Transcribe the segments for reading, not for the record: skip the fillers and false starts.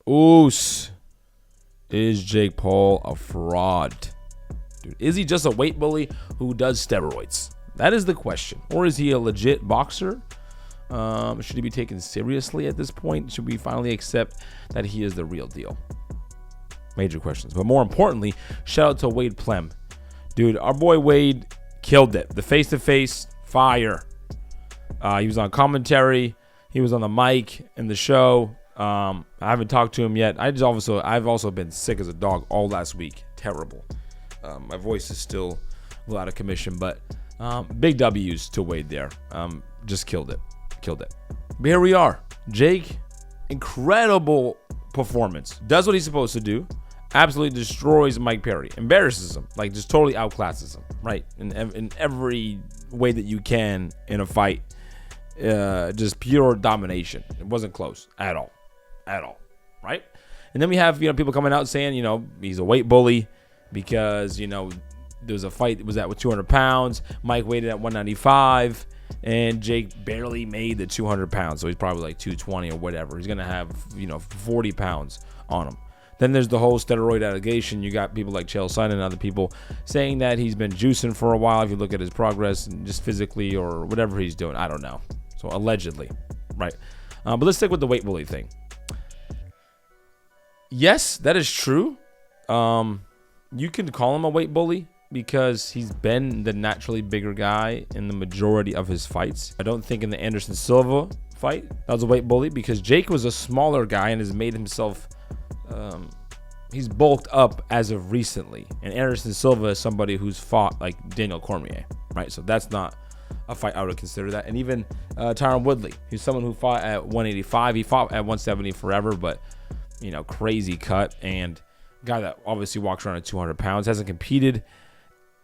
Oos. Is Jake Paul a fraud? Dude, is he just a weight bully who does steroids? That is the question. Or is he a legit boxer? Should he be taken seriously at this point? Should we finally accept that he is the real deal? Major questions. But more importantly, shout out to Wade Plem. Dude, our boy Wade killed it. The face-to-face, fire. He was on commentary. He was on the mic in the show. I haven't talked to him yet. I've also been sick as a dog all last week. Terrible. My voice is still a little out of commission, but big W's to Wade there. Just killed it. But here we are. Jake, incredible performance. Does what he's supposed to do. Absolutely destroys Mike Perry. Embarrasses him. Like, just totally outclasses him. Right? In every way that you can in a fight. Just pure domination. It wasn't close at all. Right? And then we have, people coming out saying, he's a weight bully because, there was a fight that was at with 200 pounds. Mike weighed at 195. And Jake barely made the 200 pounds. So he's probably like 220 or whatever. He's going to have, 40 pounds on him. Then there's the whole steroid allegation. You got people like Chael Sonnen and other people saying that he's been juicing for a while. If you look at his progress, and just physically or whatever he's doing, I don't know. So allegedly, right? But let's stick with the weight bully thing. Yes, that is true. You can call him a weight bully because he's been the naturally bigger guy in the majority of his fights. I don't think in the Anderson Silva fight that was a weight bully because Jake was a smaller guy and has made himself he's bulked up as of recently, and Anderson Silva is somebody who's fought like Daniel Cormier, right? So that's not a fight I would consider that. And even Tyron Woodley, he's someone who fought at 185. He fought at 170 forever, but crazy cut, and guy that obviously walks around at 200 pounds, hasn't competed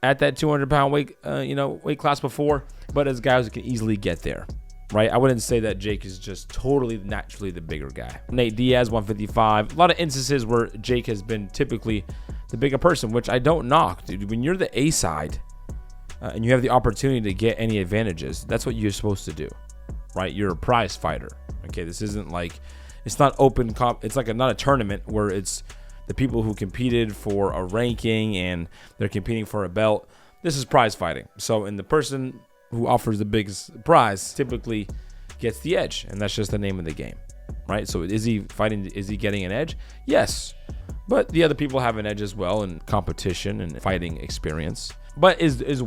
at that 200 pound weight class before, but as guys can easily get there. Right, I wouldn't say that Jake is just totally naturally the bigger guy. Nate Diaz, 155. A lot of instances where Jake has been typically the bigger person, which I don't knock, dude. When you're the A side and you have the opportunity to get any advantages, that's what you're supposed to do, right? You're a prize fighter. Okay, this isn't like, it's not open comp. It's like not a tournament where it's the people who competed for a ranking and they're competing for a belt. This is prize fighting. So, and the person who offers the biggest prize typically gets the edge, and that's just the name of the game, right? So is he fighting? Is he getting an edge? Yes, but the other people have an edge as well in competition and fighting experience. But is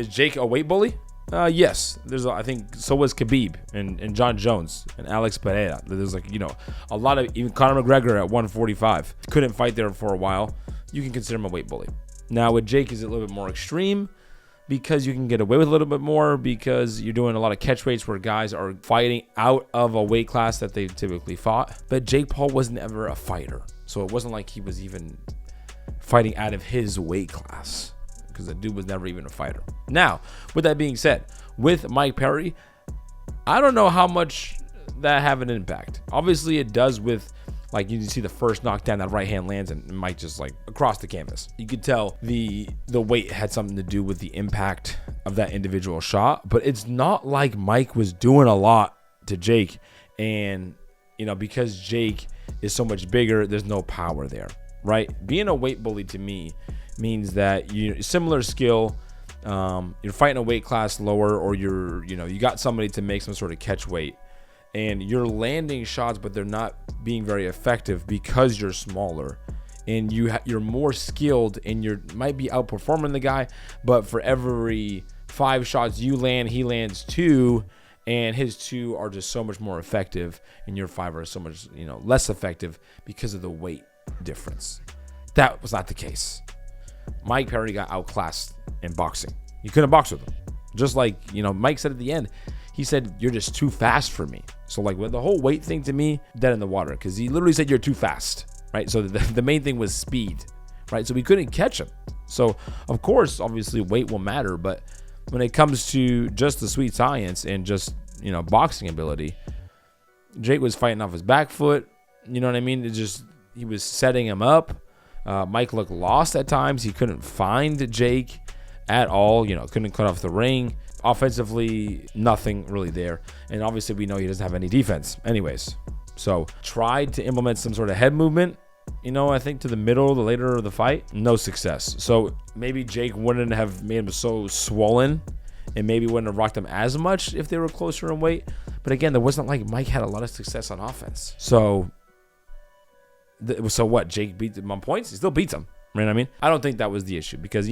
Jake a weight bully? Yes. I think so was Khabib and John Jones and Alex Pereira. There's a lot of, even Conor McGregor at 145 couldn't fight there for a while. You can consider him a weight bully. Now with Jake, is it a little bit more extreme? Because you can get away with a little bit more because you're doing a lot of catch weights where guys are fighting out of a weight class that they typically fought. But Jake Paul wasn't ever a fighter. So it wasn't like he was even fighting out of his weight class because the dude was never even a fighter. Now, with that being said, with Mike Perry, I don't know how much that have an impact. Obviously, it does with, like, you see the first knockdown, that right hand lands and Mike just like across the canvas. You could tell the weight had something to do with the impact of that individual shot, but it's not like Mike was doing a lot to Jake. And, because Jake is so much bigger, there's no power there, right? Being a weight bully to me means that similar skill, you're fighting a weight class lower, or you got somebody to make some sort of catch weight, and you're landing shots, but they're not being very effective because you're smaller and you're more skilled and you might be outperforming the guy, but for every 5 shots you land, he lands 2, and his 2 are just so much more effective and your 5 are so much less effective because of the weight difference. That was not the case. Mike Perry got outclassed in boxing. You couldn't box with him. Just like Mike said at the end, he said, you're just too fast for me. So like with the whole weight thing, to me, dead in the water, because he literally said you're too fast, right? So the main thing was speed, right? So we couldn't catch him. So of course, obviously weight will matter, but when it comes to just the sweet science and just, boxing ability, Jake was fighting off his back foot. You know what I mean? He was setting him up. Mike looked lost at times. He couldn't find Jake at all, couldn't cut off the ring. Offensively, nothing really there. And obviously we know he doesn't have any defense anyways. So tried to implement some sort of head movement, I think to the middle, the later of the fight, no success. So maybe Jake wouldn't have made him so swollen and maybe wouldn't have rocked him as much if they were closer in weight. But again, there wasn't like Mike had a lot of success on offense. So what? Jake beat him on points? He still beats him. You know what I mean? I don't think that was the issue because,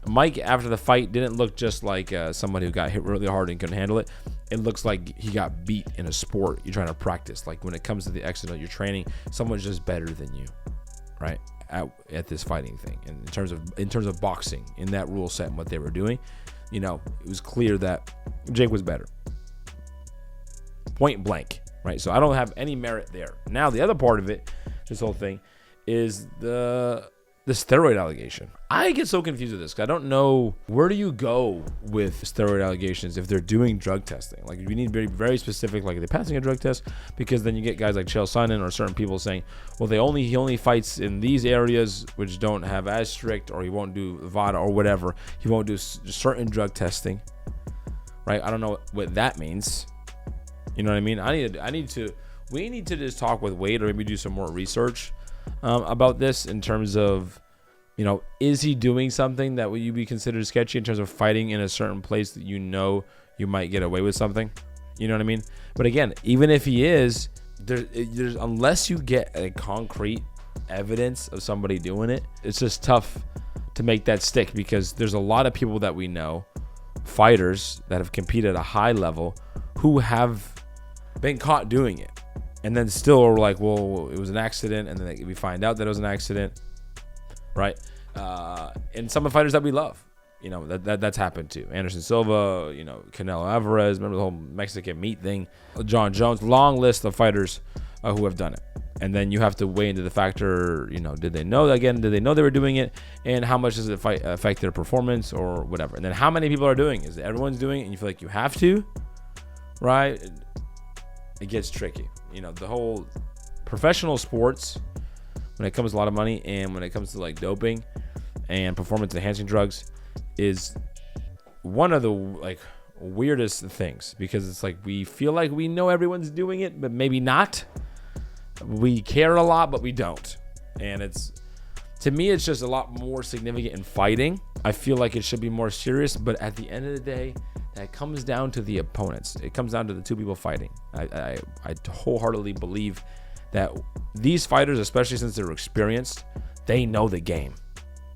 Mike, after the fight, didn't look just like somebody who got hit really hard and couldn't handle it. It looks like he got beat in a sport you're trying to practice. Like when it comes to the exercise you're training, someone's just better than you, right? At this fighting thing. And in terms of boxing, in that rule set and what they were doing, it was clear that Jake was better. Point blank, right? So I don't have any merit there. Now the other part of it, this whole thing, is the steroid allegation. I get so confused with this because I don't know where do you go with steroid allegations if they're doing drug testing. Like you need to be very specific, like they're passing a drug test, because then you get guys like Chael Sonnen or certain people saying, well, he only fights in these areas which don't have as strict, or he won't do VADA or whatever. He won't do certain drug testing, right? I don't know what that means. You know what I mean? We need to just talk with Wade or maybe do some more research about this in terms of, is he doing something that would you be considered sketchy in terms of fighting in a certain place that you might get away with something? You know what I mean? But again, even if he is, there's unless you get a concrete evidence of somebody doing it, it's just tough to make that stick because there's a lot of people that we know, fighters that have competed at a high level, who have been caught doing it. And then still are like, well, it was an accident. And then we find out that it was an accident, right? And some of the fighters that we love, that's happened too. Anderson Silva, Canelo Alvarez, remember the whole Mexican meat thing? John Jones, long list of fighters who have done it. And then you have to weigh into the factor, did they know they were doing it? And how much does it affect their performance or whatever? And then how many people are doing it? Is everyone's doing it and you feel like you have to, right? It gets tricky. The whole professional sports, when it comes to a lot of money and when it comes to like doping and performance enhancing drugs, is one of the weirdest things because it's like we feel like we know everyone's doing it, but maybe not. We care a lot, but we don't. And to me, it's just a lot more significant in fighting. I feel like it should be more serious, but at the end of the day, that comes down to the opponents. It comes down to the two people fighting. I wholeheartedly believe that these fighters, especially since they're experienced, they know the game.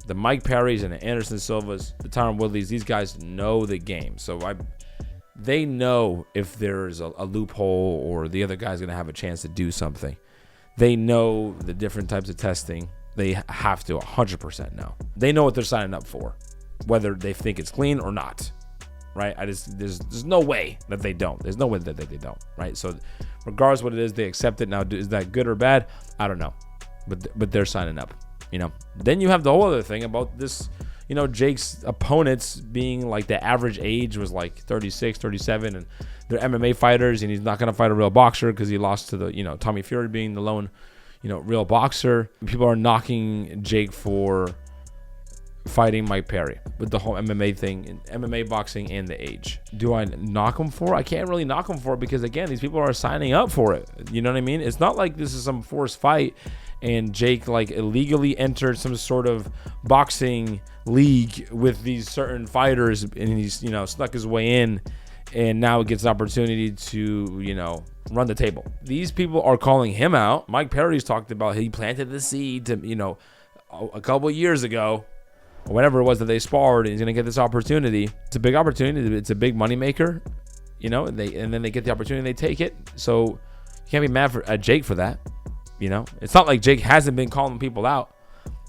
The Mike Perrys and the Anderson Silvas, the Tyron Woodleys, these guys know the game. So they know if there's a loophole or the other guy's going to have a chance to do something. They know the different types of testing. They have to 100% know. They know what they're signing up for, whether they think it's clean or not. Right? There's no way that they don't. There's no way that they don't. Right? So regardless what it is, they accept it. Now, is that good or bad? I don't know. But they're signing up. Then you have the whole other thing about this, Jake's opponents being like the average age was like 36, 37, and they're MMA fighters, and he's not going to fight a real boxer because he lost to the, Tommy Fury being the lone, real boxer. People are knocking Jake for fighting Mike Perry with the whole MMA thing, MMA boxing and the age. Do I knock him for it? I can't really knock him for it because, again, these people are signing up for it. You know what I mean? It's not like this is some forced fight and Jake illegally entered some sort of boxing league with these certain fighters and he's, snuck his way in and now gets an opportunity to, run the table. These people are calling him out. Mike Perry's talked about he planted the seed to, a couple of years ago, or whatever it was that they sparred, and he's going to get this opportunity. It's a big opportunity. It's a big moneymaker, and then they get the opportunity and they take it. So you can't be mad at Jake for that. It's not like Jake hasn't been calling people out.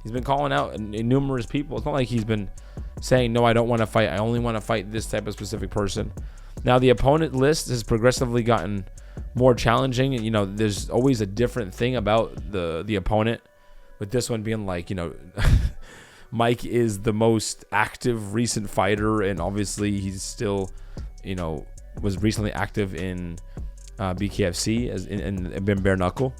He's been calling out numerous people. It's not like he's been saying, no, I don't want to fight. I only want to fight this type of specific person. Now, the opponent list has progressively gotten more challenging. And, there's always a different thing about the opponent, with this one being like, Mike is the most active recent fighter, and obviously he's still, was recently active in BKFC as in bare knuckle.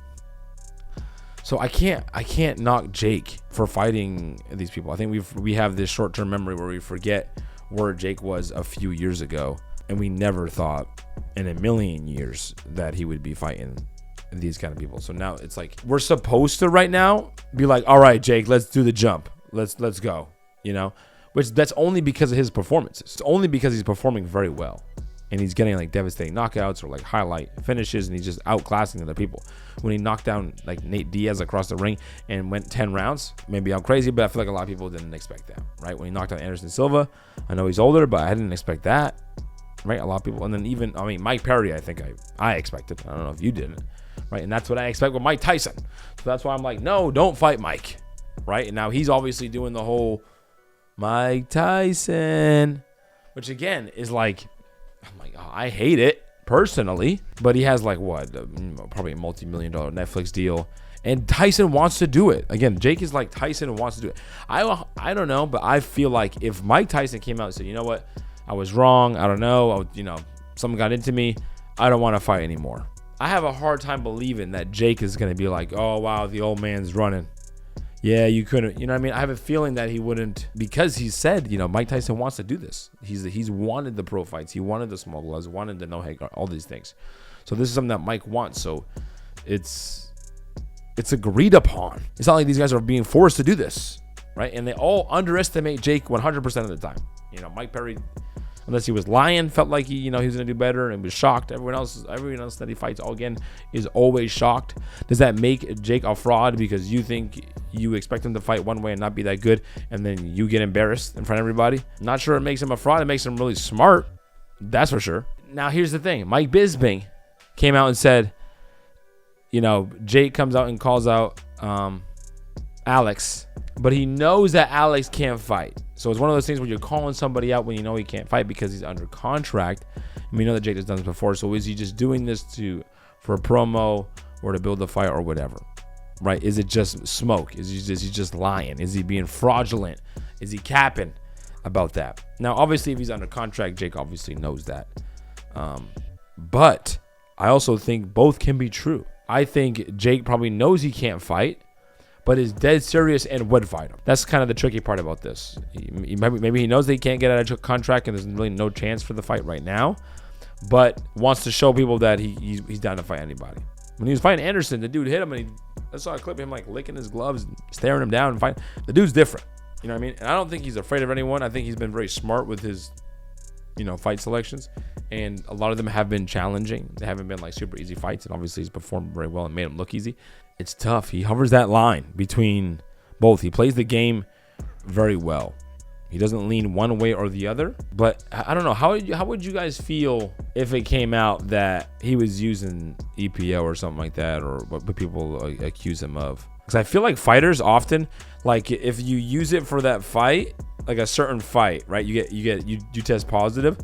So I can't knock Jake for fighting these people. I think we have this short-term memory where we forget where Jake was a few years ago, and we never thought in a million years that he would be fighting these kind of people. So now it's like we're supposed to right now be like, all right, Jake, let's do the jump. Let's go, which that's only because of his performances. It's only because he's performing very well. And he's getting like devastating knockouts or like highlight finishes, and he's just outclassing other people. When he knocked down like Nate Diaz across the ring and went 10 rounds, maybe I'm crazy, but I feel like a lot of people didn't expect that, right? When he knocked out Anderson Silva, I know he's older, but I didn't expect that, right? A lot of people, and then even, Mike Perry, I think I expected. I don't know if you didn't, right? And that's what I expect with Mike Tyson. So that's why I'm like, no, don't fight Mike, right? And now he's obviously doing the whole Mike Tyson, which again is like, I'm like, oh, I hate it personally, but he has like what, probably a multi-million-dollar Netflix deal, and Tyson wants to do it. Again, Jake is like Tyson wants to do it. I don't know, but I feel like if Mike Tyson came out and said, you know what, I was wrong. I don't know. Something got into me. I don't want to fight anymore. I have a hard time believing that Jake is going to be like, oh wow, the old man's running. Yeah, you couldn't, you know what I mean? I have a feeling that he wouldn't, because he said, Mike Tyson wants to do this. He's wanted the pro fights. He wanted the small gloves, wanted the no head guard, all these things. So this is something that Mike wants. So it's agreed upon. It's not like these guys are being forced to do this, right? And they all underestimate Jake 100% of the time. Mike Perry, unless he was lying, felt like he was going to do better and was shocked. Everyone else that he fights again is always shocked. Does that make Jake a fraud because you think you expect him to fight one way and not be that good, and then you get embarrassed in front of everybody? Not sure it makes him a fraud. It makes him really smart. That's for sure. Now, here's the thing. Mike Bisping came out and said, Jake comes out and calls out Alex, but he knows that Alex can't fight. So it's one of those things where you're calling somebody out when you know he can't fight because he's under contract. And we know that Jake has done this before. So is he just doing this for a promo or to build the fight or whatever? Right? Is it just smoke? Is he just lying? Is he being fraudulent? Is he capping about that? Now, obviously, if he's under contract, Jake obviously knows that. But I also think both can be true. I think Jake probably knows he can't fight, but is dead serious and would fight him. That's kind of the tricky part about this. Maybe he knows that he can't get out of contract and there's really no chance for the fight right now, but wants to show people that he's down to fight anybody. When he was fighting Anderson, the dude hit him, and I saw a clip of him like licking his gloves, and staring him down and fighting. The dude's different. You know what I mean? And I don't think he's afraid of anyone. I think he's been very smart with his, fight selections. And a lot of them have been challenging. They haven't been like super easy fights. And obviously he's performed very well and made them look easy. It's tough. He hovers that line between both. He plays the game very well. He doesn't lean one way or the other. But I don't know. How would you guys feel if it came out that he was using EPO or something like that, or what people accuse him of? Because I feel like fighters often, like if you use it for that fight, like a certain fight, right? You test positive.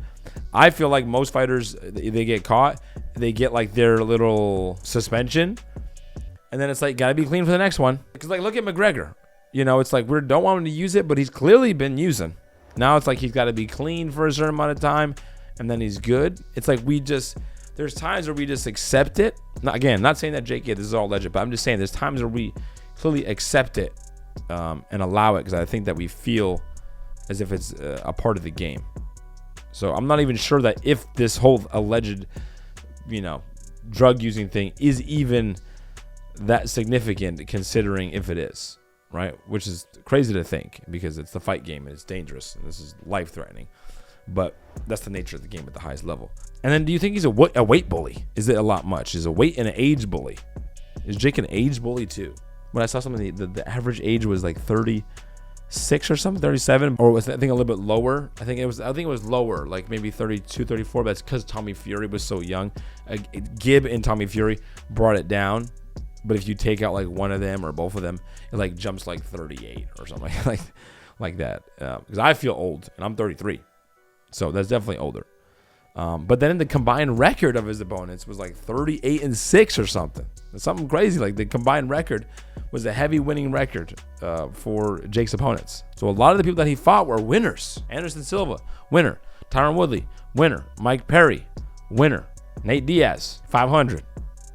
I feel like most fighters, they get caught, they get like their little suspension, and then it's like gotta be clean for the next one. Because like look at McGregor, it's like we don't want him to use it, but he's clearly been using. Now it's like he's got to be clean for a certain amount of time, and then he's good. It's like there's times where we just accept it. Not saying that Jake, this is all legit, but I'm just saying there's times where we clearly accept it and allow it because I think that we feel as if it's a part of the game. So I'm not even sure that if this whole alleged, drug using thing is even that significant, considering if it is, right? Which is crazy to think because it's the fight game and it's dangerous and this is life threatening. But that's the nature of the game at the highest level. And then do you think he's a weight bully? Is it a lot much? Is a weight and an age bully? Is Jake an age bully too? When I saw something, the average age was like 36 or something, 37, or was I think a little bit lower. I think it was lower, like maybe 32, 34. But that's because Tommy Fury was so young. Gibb and Tommy Fury brought it down. But if you take out like one of them or both of them, it like jumps like 38 or something like that. Because I feel old and I'm 33, so that's definitely older. But then in the combined record of his opponents was like 38-6 or something. It's something crazy. Like the combined record was a heavy winning record for Jake's opponents. So a lot of the people that he fought were winners. Anderson Silva, winner. Tyron Woodley, winner. Mike Perry, winner. Nate Diaz, 500.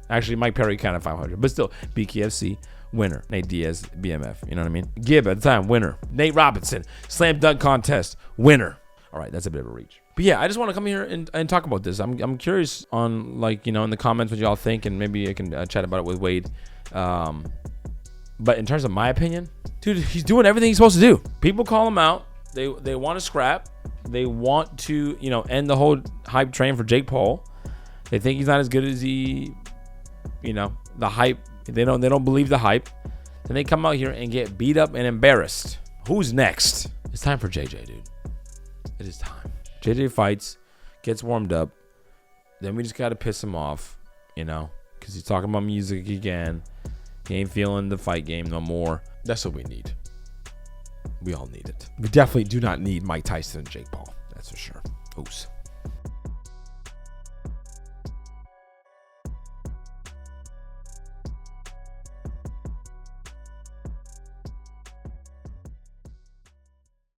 Actually, Mike Perry kind of 500, but still BKFC, winner. Nate Diaz, BMF. You know what I mean? Gibb at the time, winner. Nate Robinson, slam dunk contest, winner. All right, that's a bit of a reach. But yeah, I just want to come here and talk about this. I'm curious on, like, you know, in the comments what y'all think, and maybe I can chat about it with Wade. But in terms of my opinion, dude, he's doing everything he's supposed to do. People call him out. They want to scrap. They want to, you know, end the whole hype train for Jake Paul. They think he's not as good as he, you know, the hype. They don't believe the hype. Then they come out here and get beat up and embarrassed. Who's next? It's time for JJ, dude. It is time. JJ fights, gets warmed up. Then we just got to piss him off, you know, because he's talking about music again. He ain't feeling the fight game no more. That's what we need. We all need it. We definitely do not need Mike Tyson and Jake Paul. That's for sure. Oops.